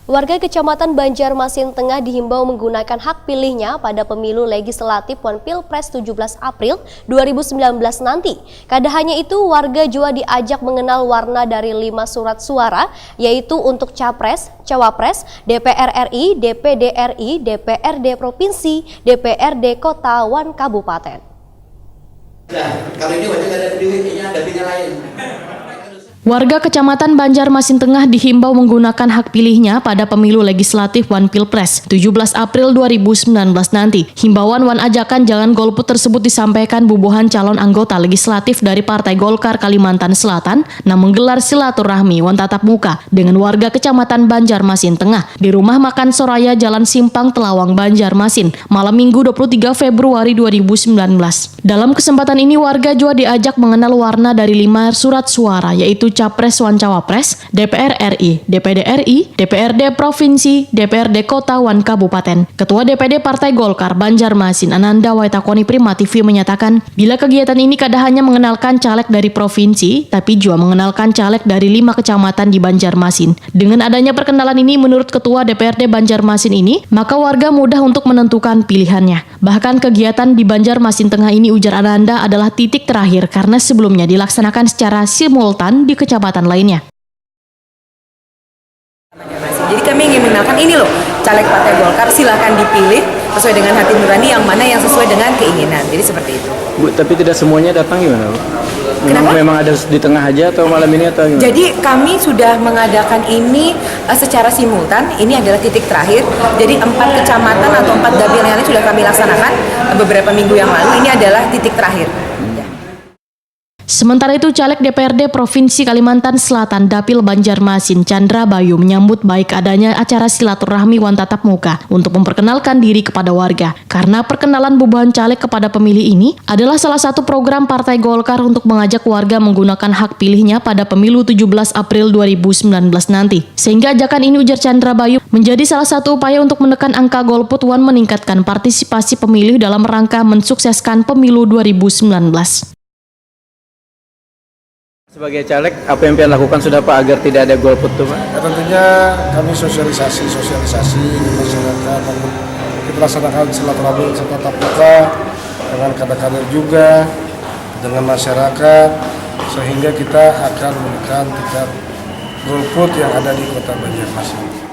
Warga Kecamatan Banjarmasin Tengah dihimbau menggunakan hak pilihnya pada pemilu legislatif Pilpres 17 April 2019 nanti. Kada hanya itu, warga juga diajak mengenal warna dari 5 surat suara, yaitu untuk Capres, Cawapres, DPR RI, DPD RI, DPRD Provinsi, DPRD Kota, Wan Kabupaten. Nah, kalau ini wajib ada duitnya, ada bidang lain. Warga Kecamatan Banjarmasin Tengah dihimbau menggunakan hak pilihnya pada pemilu legislatif Pilpres 17 April 2019 nanti. Himbauan wan ajakan jangan golput tersebut disampaikan bubuhan calon anggota legislatif dari Partai Golkar Kalimantan Selatan yang menggelar silaturahmi wan tatap muka dengan warga Kecamatan Banjarmasin Tengah di Rumah Makan Soraya Jalan Simpang Telawang Banjarmasin malam Minggu 23 Februari 2019. Dalam kesempatan ini warga juga diajak mengenal warna dari 5 surat suara, yaitu Capres wan Cawapres, DPR RI, DPD RI, DPRD Provinsi, DPRD Kota wan Kabupaten. Ketua DPD Partai Golkar Banjarmasin Ananda Waitakoni Prima TV menyatakan, bila kegiatan ini kada hanya mengenalkan caleg dari provinsi, tapi juga mengenalkan caleg dari 5 kecamatan di Banjarmasin. Dengan adanya perkenalan ini, menurut Ketua DPRD Banjarmasin ini, maka warga mudah untuk menentukan pilihannya. Bahkan kegiatan di Banjarmasin Tengah ini, ujar Ananda, adalah titik terakhir karena sebelumnya dilaksanakan secara simultan di kecamatan lainnya. Jadi kami ingin mengenalkan ini loh, caleg Partai Golkar silahkan dipilih sesuai dengan hati nurani, yang mana yang sesuai dengan keinginan. Jadi seperti itu. Bu, tapi tidak semuanya datang gimana, Bu? Kenapa? Memang ada di tengah aja atau malam ini atau gimana? Jadi kami sudah mengadakan ini secara simultan. Ini adalah titik terakhir. Jadi 4 kecamatan atau 4 dapil yang lain sudah kami laksanakan beberapa minggu yang lalu. Ini adalah titik terakhir. Sementara itu, caleg DPRD Provinsi Kalimantan Selatan Dapil Banjarmasin Chandra Bayu menyambut baik adanya acara silaturahmi wan tatap muka untuk memperkenalkan diri kepada warga. Karena perkenalan bubuhan caleg kepada pemilih ini adalah salah satu program Partai Golkar untuk mengajak warga menggunakan hak pilihnya pada pemilu 17 April 2019 nanti. Sehingga ajakan ini, ujar Chandra Bayu, menjadi salah satu upaya untuk menekan angka golput wan meningkatkan partisipasi pemilih dalam rangka mensukseskan pemilu 2019. Sebagai caleg, apa yang pian lakukan sudah Pak agar tidak ada golput tuh, Pak? Ya, tentunya kami sosialisasi di masyarakat. Kita laksanakan silaturahmi serta tatap muka dengan kader-kader juga, dengan masyarakat, sehingga kita akan menekan tingkat golput yang ada di Kota Banjarmasin.